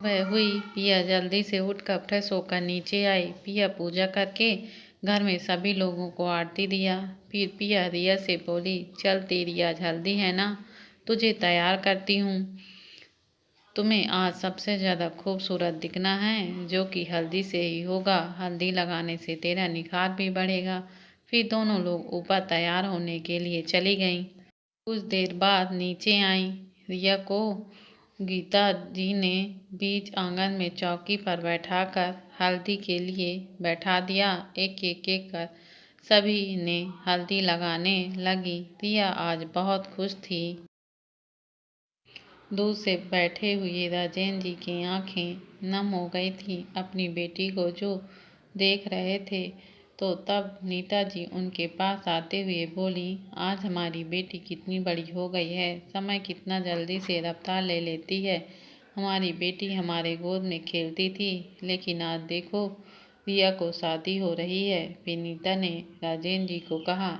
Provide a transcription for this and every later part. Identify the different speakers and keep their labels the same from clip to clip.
Speaker 1: वह हुई। पिया जल्दी से उठकर फ्रेश होकर नीचे आई। पिया पूजा करके घर में सभी लोगों को आरती दिया। फिर पिया रिया से बोली, चल तेरी आज हल्दी है ना, तुझे तैयार करती हूँ। तुम्हें आज सबसे ज़्यादा खूबसूरत दिखना है, जो कि हल्दी से ही होगा। हल्दी लगाने से तेरा निखार भी बढ़ेगा। फिर दोनों लोग ऊपर तैयार होने के लिए चली गईं। कुछ देर बाद नीचे आईं। रिया को गीता जी ने बीच आंगन में चौकी पर बैठाकर हल्दी के लिए बैठा दिया। एक एक कर सभी ने हल्दी लगाने लगी। रिया आज बहुत खुश थी। दूर से बैठे हुए राजेंद्र जी की आंखें नम हो गई थीं अपनी बेटी को जो देख रहे थे। तो तब नीता जी उनके पास आते हुए बोली, आज हमारी बेटी कितनी बड़ी हो गई है, समय कितना जल्दी से रफ्तार ले लेती है। हमारी बेटी हमारे गोद में खेलती थी, लेकिन आज देखो रिया को शादी हो रही है। फिर नीता ने राजेंद्र जी को कहा,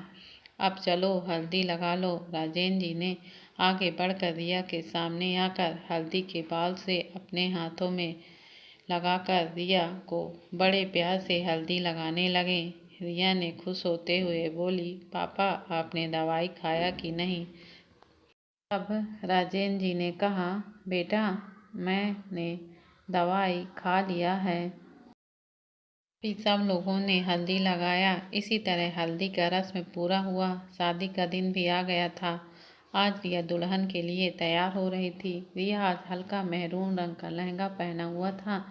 Speaker 1: अब चलो हल्दी लगा लो। राजेंद्र जी ने आगे बढ़कर रिया के सामने आकर हल्दी के बाल से अपने हाथों में लगाकर रिया को बड़े प्यार से हल्दी लगाने लगे। रिया ने खुश होते हुए बोली, पापा आपने दवाई खाया कि नहीं। तब राजेंद्र जी ने कहा, बेटा मैंने दवाई खा लिया है। फिर सब लोगों ने हल्दी लगाया। इसी तरह हल्दी का रस्म पूरा हुआ। शादी का दिन भी आ गया था। आज रिया दुल्हन के लिए तैयार हो रही थी। रिया आज हल्का मेहरून रंग का लहंगा पहना हुआ था,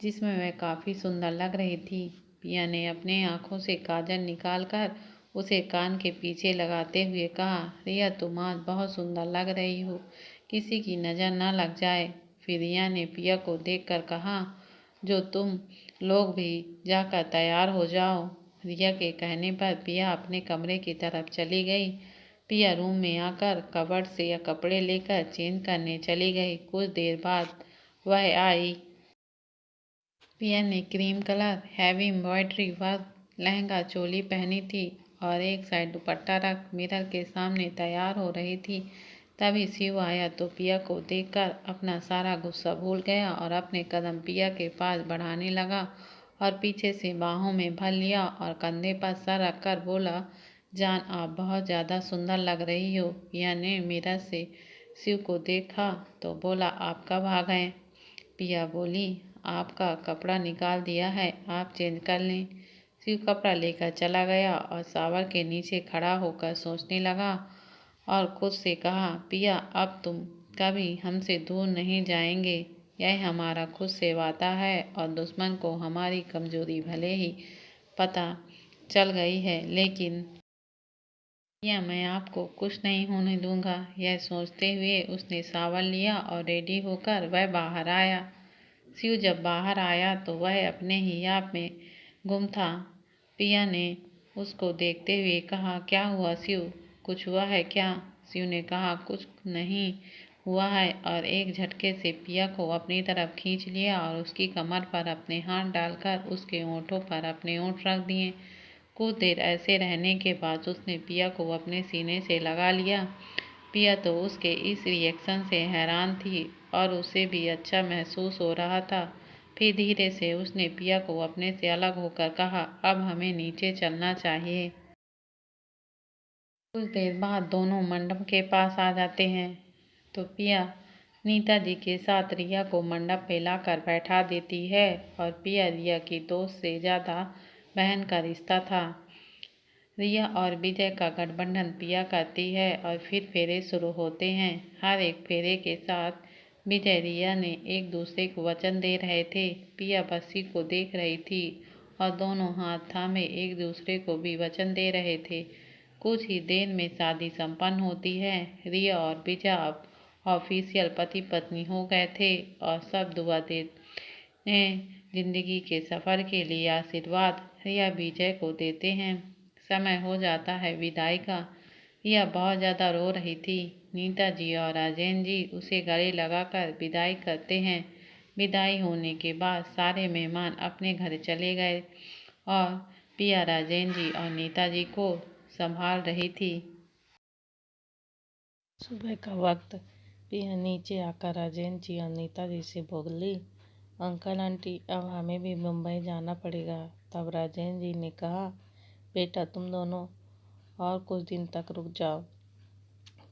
Speaker 1: जिसमें वह काफ़ी सुंदर लग रही थी। पिया ने अपने आँखों से काजल निकालकर उसे कान के पीछे लगाते हुए कहा, रिया तुम आज बहुत सुंदर लग रही हो, किसी की नज़र न लग जाए। फिर रिया ने पिया को देखकर कहा, जो तुम लोग भी जाकर तैयार हो जाओ। रिया के कहने पर पिया अपने कमरे की तरफ चली गई। पिया रूम में आकर कबर्ड से या कपड़े लेकर चेंज करने चली गई। कुछ देर बाद वह आई। पिया ने cream colour heavy embroidery work lehenga choli पहनी थी और एक साइड दुपट्टा रख मिरर के सामने तैयार हो रही थी। तभी शिव आया तो पिया को देखकर अपना सारा गुस्सा भूल गया और अपने कदम पिया के पास बढ़ाने लगा और पीछे से बाहों में भर लिया और कंधे पर सर रखकर बोला, जान आप बहुत ज़्यादा सुंदर लग रही हो। पिया ने मिरर से शिव को देखा तो बोला, आप कब आ गए। पिया बोली, आपका कपड़ा निकाल दिया है, आप चेंज कर लें। शिव कपड़ा लेकर चला गया और शावर के नीचे खड़ा होकर सोचने लगा और खुद से कहा, पिया अब तुम कभी हमसे दूर नहीं जाएंगे। यह हमारा खुद से वादा है और दुश्मन को हमारी कमजोरी भले ही पता चल गई है, लेकिन पिया मैं आपको कुछ नहीं होने दूंगा। यह सोचते हुए उसने शावर लिया और रेडी होकर वह बाहर आया। शिव जब बाहर आया तो वह अपने ही आप में गुम था। पिया ने उसको देखते हुए कहा, क्या हुआ शिव, कुछ हुआ है क्या। शिव ने कहा, कुछ नहीं हुआ है, और एक झटके से पिया को अपनी तरफ खींच लिया और उसकी कमर पर अपने हाथ डालकर उसके होंठों पर अपने होंठ रख दिए। कुछ देर ऐसे रहने के बाद उसने पिया को अपने सीने से लगा लिया। पिया तो उसके इस रिएक्शन से हैरान थी और उसे भी अच्छा महसूस हो रहा था। फिर धीरे से उसने पिया को अपने से अलग होकर कहा, अब हमें नीचे चलना चाहिए। कुछ देर बाद दोनों मंडप के पास आ जाते हैं तो पिया नीता जी के साथ रिया को मंडप पे लाकर बैठा देती है और पिया रिया की दोस्त से ज़्यादा बहन का रिश्ता था। रिया और विजय का गठबंधन पिया करती है और फिर फेरे शुरू होते हैं। हर एक फेरे के साथ विजय रिया ने एक दूसरे को वचन दे रहे थे। पिया बस्सी को देख रही थी और दोनों हाथ थामे एक दूसरे को भी वचन दे रहे थे। कुछ ही देर में शादी संपन्न होती है। रिया और विजय अब ऑफिशियल पति पत्नी हो गए थे और सब दुआ देते जिंदगी के सफर के लिए आशीर्वाद रिया विजय को देते हैं। समय हो जाता है विदाई का। रिया बहुत ज़्यादा रो रही थी। नीता जी और राजेंद्र जी उसे गले लगाकर विदाई करते हैं। विदाई होने के बाद सारे मेहमान अपने घर चले गए और पिया राजेंद्र जी और नीता जी को संभाल रही थी। सुबह का वक्त
Speaker 2: पिया नीचे आकर राजेंद्र जी और नीता जी से बोली, अंकल आंटी अब हमें भी मुंबई जाना पड़ेगा। तब राजेंद्र जी ने कहा, बेटा तुम दोनों और कुछ दिन तक रुक जाओ।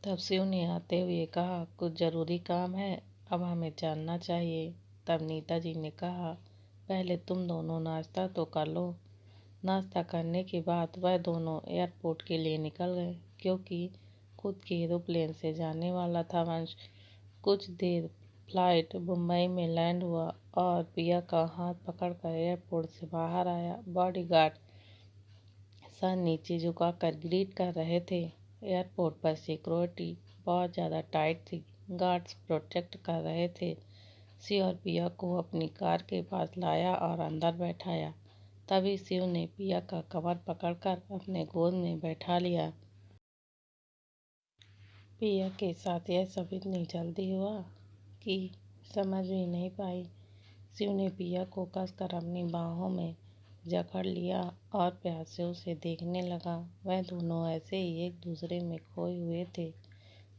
Speaker 2: तब शिव ने आते हुए कहा, कुछ ज़रूरी काम है, अब हमें जानना चाहिए। तब नीता जी ने कहा, पहले तुम दोनों नाश्ता तो कर लो। नाश्ता करने के बाद वह दोनों एयरपोर्ट के लिए निकल गए, क्योंकि खुद के एरोप्लेन से जाने वाला था वंश। कुछ देर फ्लाइट मुंबई में लैंड हुआ और पिया का हाथ पकड़कर एयरपोर्ट से बाहर आया। बॉडीगार्ड सर नीचे झुकाकर ग्रीट कर रहे थे। एयरपोर्ट पर सिक्योरिटी बहुत ज़्यादा टाइट थी, गार्ड्स प्रोटेक्ट कर रहे थे। शिव और पिया को अपनी कार के पास लाया और अंदर बैठाया। तभी शिव ने पिया का कमर पकड़कर अपने गोद में बैठा लिया। पिया के साथ यह सब इतनी जल्दी हुआ कि समझ भी नहीं पाई। शिव ने पिया को कसकर अपनी बाहों में जकड़ लिया और प्यार से उसे देखने लगा। वह दोनों ऐसे ही एक दूसरे में खोए हुए थे।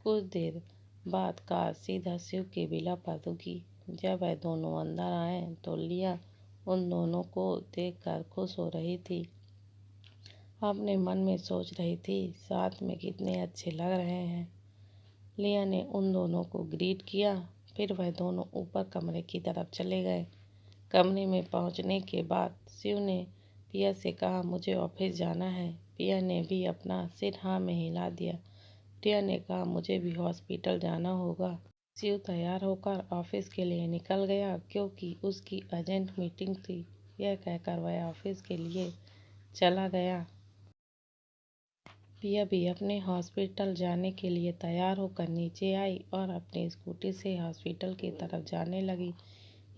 Speaker 2: कुछ देर बाद कार सीधा शिव के विला पर रुकी। जब वह दोनों अंदर आए तो लिया उन दोनों को देखकर खुश हो रही थी। अपने मन में सोच रही थी, साथ में कितने अच्छे लग रहे हैं। लिया ने उन दोनों को ग्रीट किया, फिर वह दोनों ऊपर कमरे की तरफ चले गए। कमरे में पहुंचने के बाद शिव ने पिया से कहा, मुझे ऑफिस जाना है। पिया ने भी अपना सिर हाँ में हिला दिया। टिया ने कहा, मुझे भी हॉस्पिटल जाना होगा। शिव तैयार होकर ऑफिस के लिए निकल गया, क्योंकि उसकी अर्जेंट मीटिंग थी। यह कहकर वह ऑफिस के लिए चला गया। पिया भी अपने हॉस्पिटल जाने के लिए तैयार होकर नीचे आई और अपनी स्कूटी से हॉस्पिटल की तरफ जाने लगी।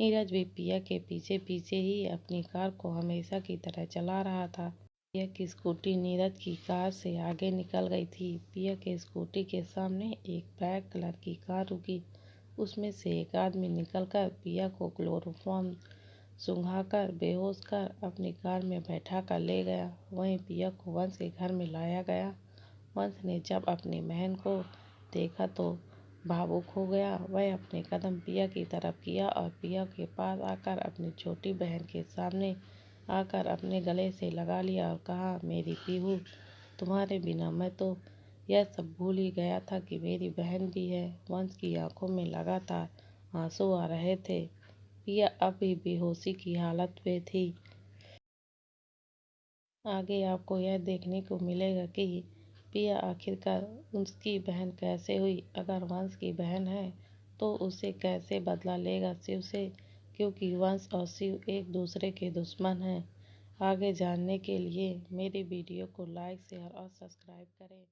Speaker 2: नीरज भी पिया के पीछे पीछे ही अपनी कार को हमेशा की तरह चला रहा था। पिया की स्कूटी नीरज की कार से आगे निकल गई थी। पिया के स्कूटी के सामने एक ब्लैक कलर की कार रुकी। उसमें से एक आदमी निकलकर पिया को क्लोरोफॉर्म सुंघाकर बेहोश कर अपनी कार में बैठा कर ले गया। वहीं पिया को वंश के घर में लाया गया। वंश ने जब अपनी बहन को देखा तो भावुक हो गया। वह अपने कदम पिया की तरफ किया और पिया के पास आकर अपनी छोटी बहन के सामने आकर अपने गले से लगा लिया और कहा, मेरी पीहू, तुम्हारे बिना मैं तो यह सब भूल ही गया था कि मेरी बहन भी है। वंश की आंखों में लगातार आंसू आ रहे थे। पिया अभी बेहोशी की हालत में थी। आगे आपको यह देखने को मिलेगा कि पिया आखिरकार उसकी बहन कैसे हुई। अगर वंश की बहन है तो उसे कैसे बदला लेगा शिव से, क्योंकि वंश और शिव एक दूसरे के दुश्मन हैं। आगे जानने के लिए मेरी वीडियो को लाइक, शेयर और सब्सक्राइब करें।